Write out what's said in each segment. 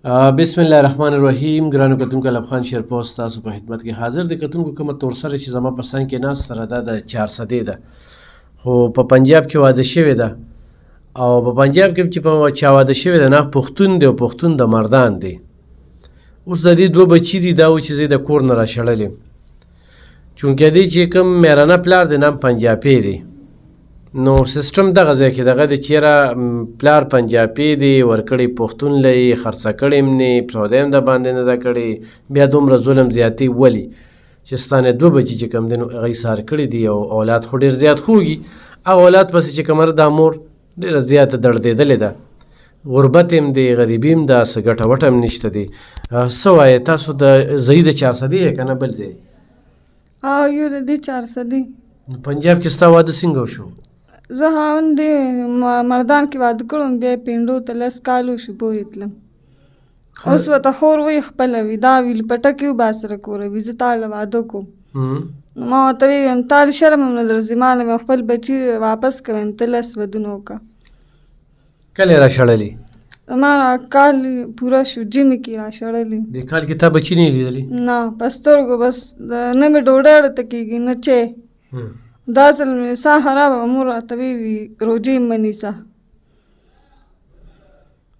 بسم الله الرحمن الرحیم. ګرانو کتونکو، الف خان شیرپوسټ تاسو په خدمت کې حاضر دی. کتونکو کومه تورسره چې زما په څنګ کې ناست سره دا د 400 ده، خو په پنجاب کې واده شوې ده. او په پنجاب کې چې په چا واده شوې ده نه پښتون دی او پښتون د مردان دی. اوس د دې دوه بچي دي، دا و چې زه د کور نه راشړل یم، چونکې دی چې کوم میرانه پلار دی نام پنجابی دی. نو سیستم دغه ځای کې دغه د چیرې پلار پنجابي دی، ورکړی پښتون لري، خرڅه کړی م نه، پرېودی م د باندې نه ده کړې. بیا دومره ظلم زیاتي ولي چې ستا نه دوه بچي چې کوم دی نو هغه یې سار کړي دي، او اولاد خو ډېر زیات خوږي. او اولاد پسې چې کومه دا مور ډېره زیاته دړدېدلې ده، غربت هم دی، غریبي هم ده، څه ګټه وټه هم نشته دی. څه وایې تاسو؟ د ځایي د 400 یې که نه بل ځای؟ یو د دې 400 پنجاب کې ستا واده څنګه وشو؟ زه خاوند مردان کې واده کړم، بیا پینډو ته 10 کالو شو بوی تلم. اوس ورته خور وایي خپله وي، دا وي لپټکې وباسره کوره وي، زه تا له واده کوم. ما ورته ویم تا له شرم هم نه درځي، ما له مې خپل بچي واپس کوم، ته 10 ودونه وکړه. کله یې راشړلي؟ ما کال پوره شو، جمعې کې راشړلي. دې کال کې تا بچي نه لیدلي؟ نه، په سترګو بس نه مې ډوډۍ اړته کېږي نه چی. دا ځل مې ساه خرابه، مور راته ویي روجې مه نیسه.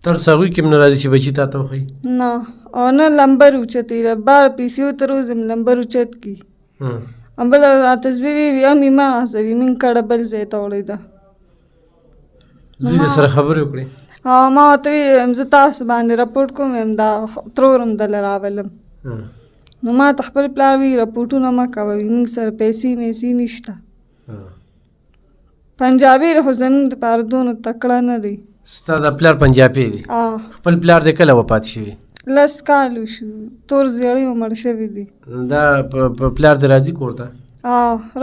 ترس هغوی کې هم نه راځي چې بچي تا ته وښایي؟ نه، او نه لمبر اوچتوي، بار پیسې ته روزم لمبر اوچت کي. بله راته زوی ویي امې مه نازوي، مونږ کډه بل ځای ته وړې ده. زوی دې سره خبرې وکړې؟ ما ورته ویم زه تاسو باندې راپورټ کوم، یم دا ترور هم دله راولم. نو ما ته خپل پلار ویي راپورټونه مه کوئ، مونږ سره پیسې میسې نشته. پنجابي خو زموږ دپاره دونه تکړه نه دی. ستا د پلار پنجابي دی؟ خپل پلار دې کله وفات شوي؟ 10 کالو شو، تور زیړی مړ شوي دي. دا پلار دې راځي کور ته؟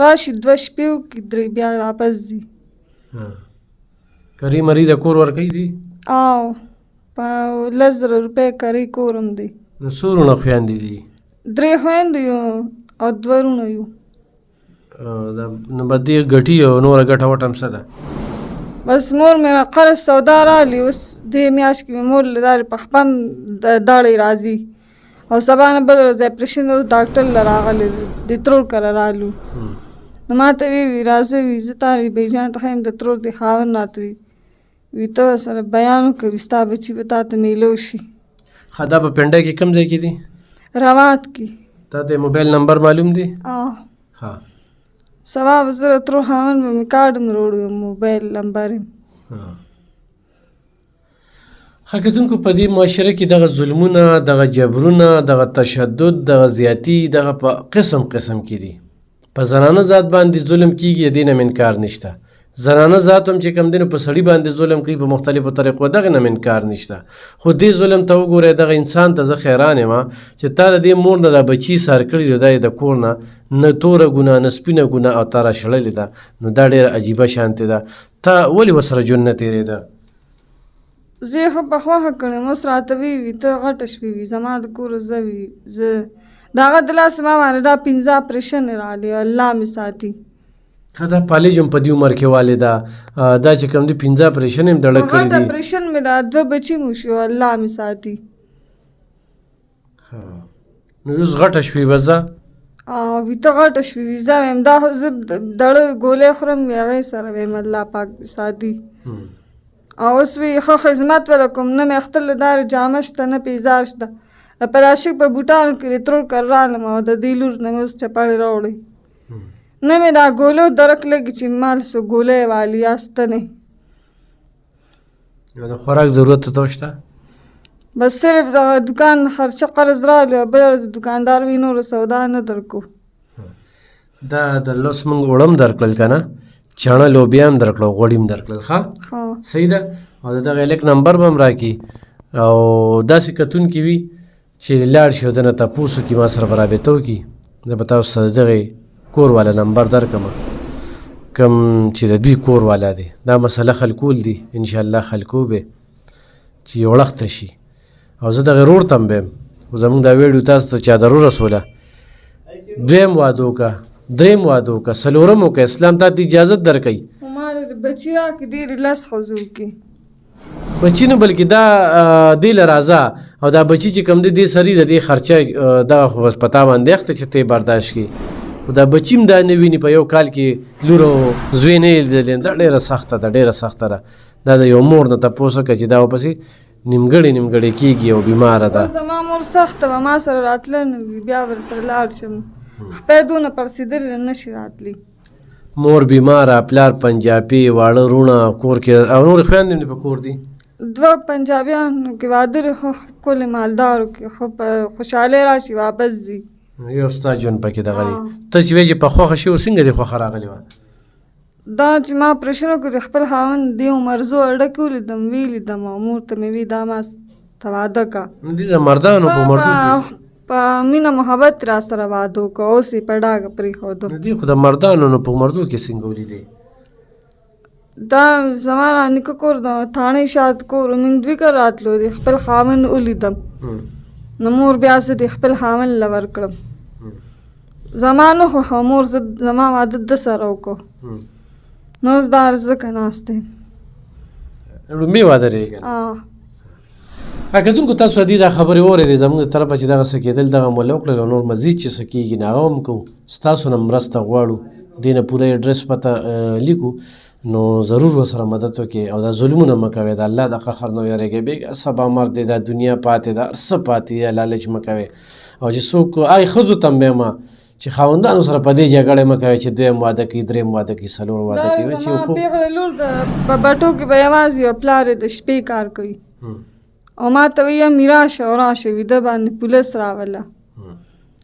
راشي 2 شپې وکړي، 3 بیا واپس ځي. کري مري د کور ورکوي دي؟ په 10,000 روپۍ کري کور هم دی. نو څو وروڼه خویندې دي؟ 3 خویندې یو او 2 وروڼه یو. نو به دې ګټي او نوره ګټه وټه هم څه ده؟ بس مور مې قرض سودا راغلي، اوس دې میاشت کې مې مور له لارې په خپه هم داړې راځي، او سبا نه بله ورځ اپریشن اوس ډاکټر له راغلی د ترور کره رالو. نو ما ته وی راځه وي زه تا بیجان ته ښیم، د ترور دې خاوند راته وي ته سره بیان وکړه ستا بچي به تا ته میلو شي. ښه، دا په پنډه کې کوم ځای کې دي؟ روات کې. تا ته موبایل نمبر معلوم دی؟ ها، سبا به زه د ترور خاوند به مې کارډ هم راوړی، موبایل نمبر یم. ښه کتونکو، په دې معاشره کې دغه ظلمونه، دغه جبرونه، دغه تشدد، دغه زیاتي دغه په قسم قسم کې دي. په زنانه ذات باندې ظلم کېږي، د دې نه انکار نشته. زنانه ذات هم چې کوم دی نو په سړي باندې ظلم کوي په مختلفو طریقو، دغه نه انکار نشته. خو دې ظلم ته وګورئ، دغه انسان ته زه خیران یم چې تا د دې مور نه دا بچي سار کړي دي، دا یې د کور نه توره ګناه نه سپینه ګناه او تا راشړلې ده. نو دا ډېره عجیبه شانتې ده. تا ولې ورسره ژوند نه تېرېده؟ زه یې ښه په خوښه کړم، اوس راته وی ته غټه شوې وي، زما د کور زه وي، زه د هغه د لاسه ما باندې دا 5 اپریشن راغلی، الله مې ساتي. ښه، دا پالج هم په دې عمر کې والده، دا چې کوم دی 5 اپریشن هم دړه کړي دي. غټ اپریشن مې دا 2 بچي مو شو، الله مې ساتي. نو اوس غټه شوې به زه؟ وي ته غټه شوې، زه ویم دا خو زه دړه ګولۍ خورم، هغې سره ویم الله پاک مې ساتي. اوس وی ښه خدمت وله کوم، نه مې اختر له دارې جامه شته، نه پیزار شته، د پلاشک په بوټانو کې د ترور کر رالم، او د دې لور نه مې اوس چپاړې راوړې. نه مې دا ګولو درک لګي چې مال سو ګولۍ والي یا ستنې. د خوراک ضرورت ته شته؟ بس صرف دغه دوکان خرچه قرض راغلی، او بله ورځ دوکاندار وي نوره سودا نه درکو. دا د لوس موږ اوړه هم درکړل که نه، چاڼه لوبیا هم درکړه، غوړي هم درکړل. ښه صحیح ده. او د دغه الک نمبر به هم راکړي، او داسې کتونکي وي چې لاړ شي او د نه تپوس وکړي، ما سره به رابطه وکړي، زه به تاسو سره دغې کور والا نمبر درکړم، کوم چې د دوی کور والا دی. دا مسله خلکول دي، انشاءالله خلکو به چې یو وخته شي. او زه دغې رور ته هم بیم، خو زموږ دا ویډیو تاسو ته چا در ورسوله، 2یم واده وکړه، 3یم واده وکړه، 4م وکړه، اسلام تا ته اجازت درکوي. ما د بچي راکړي ډېرې 10 ښځو کې. بچی نه بلکې دا دې له راځه او دا بچي چې کوم دی دې سړي د دې خرچه دغه خو بس په تا باندې اخته چې ته برداشت کړي خو دا بچي هم دا نه ویني په یو کال کې لور او زوی نه یې لیدلې دا ډېره سخته ده ډېره سخته ده دا د یو مور نه تپوس وکړه چې دا ورپسې نیمګړې کېږي او بیماره ده زما مور سخته وه ما سره راتله نه وي بیا ورسره لاړ شم خپې دونه پړسېدلې نه شي راتلی مور بیماره پلار پنجابي واړه رونه کور کې او نورې خویندې مې په کور دي 2 پنجابیانو کې واده دی خو ښکلې مالدارو کې خو په خوشحالۍ راشي واپس ځي یو ستا ژوند پکې دغه دی ته چې وایې چې په خوښه شوي څنګه دې خوښه راغلې وه دا چې ما اپرېشن وکړ خپل خاوند دې مرزو اډکې ولیدم ویې لیدم او مور ته مې وی دا ما ته واده کا دې د مردانو په مردو کې په مینه محبت را سره واده وکړه اوس یې په ډاګه پرېښودم دې خو د مردانو نو په مردو کې څنګه ولیدې دا زما نیکه کور د تاڼۍ شات کور موږ دوی کار راتلو د خپل خاوند ولیدم نو مور بیا زه د خپل خاوند له ورکړم زما نه خوښه مور زما واده ده سره وکړو نو اوس دا ځکه ناست یم لومبې واده رېږي کتونکو تاسو دې دا خبرې اورېدې زموږ د طرفه چې دغه څه کېدل دغه مولا وکړل او نور مزید چې څه کېږي نو هغه هم کوو ستاسو نه مرسته غواړو دې نه پوره اډرس پته لیکو نو ضرور ورسره مدد وکړئ او دا ظلمونه مه کوئ د الله د قهر نه ویرېږئ بېګا سبا مرګ دی دا دنیا پاتې ده هر څه پاتې دی لالچ مه کوئ او چې څوک ښځو ته هم وایم چې خاوندانو سره په دې جګړې مه کوئ چې 2 واده کوي 3 واده کوي 4 واده کوي زما پېغله لور په بټو کې به یوازې یو پلار د شپې کار کوي او ما ته وایي امي راشه او راشه ویده باندې پولیس راوله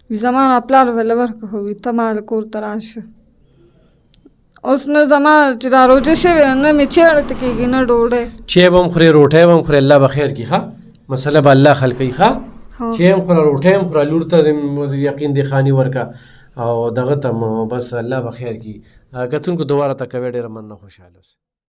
وي زما نه پلار وله ورکړه خو وي ته ما کور ته راشه اوس نه زما چې را روژه شوې نه مې چیړه ته کېږي نه ډوډۍ چای به هم خورې روټۍ به هم خورې الله به خیر کړي ښه مسله به الله حل کوي ښه چای هم خوره روټۍ هم خوره لور ته یقین دې خاني ورکړه او دغه ته بس الله به خیر کړي کتونکو دوباره ته کوې ډېره مننه خوشحاله اوسئ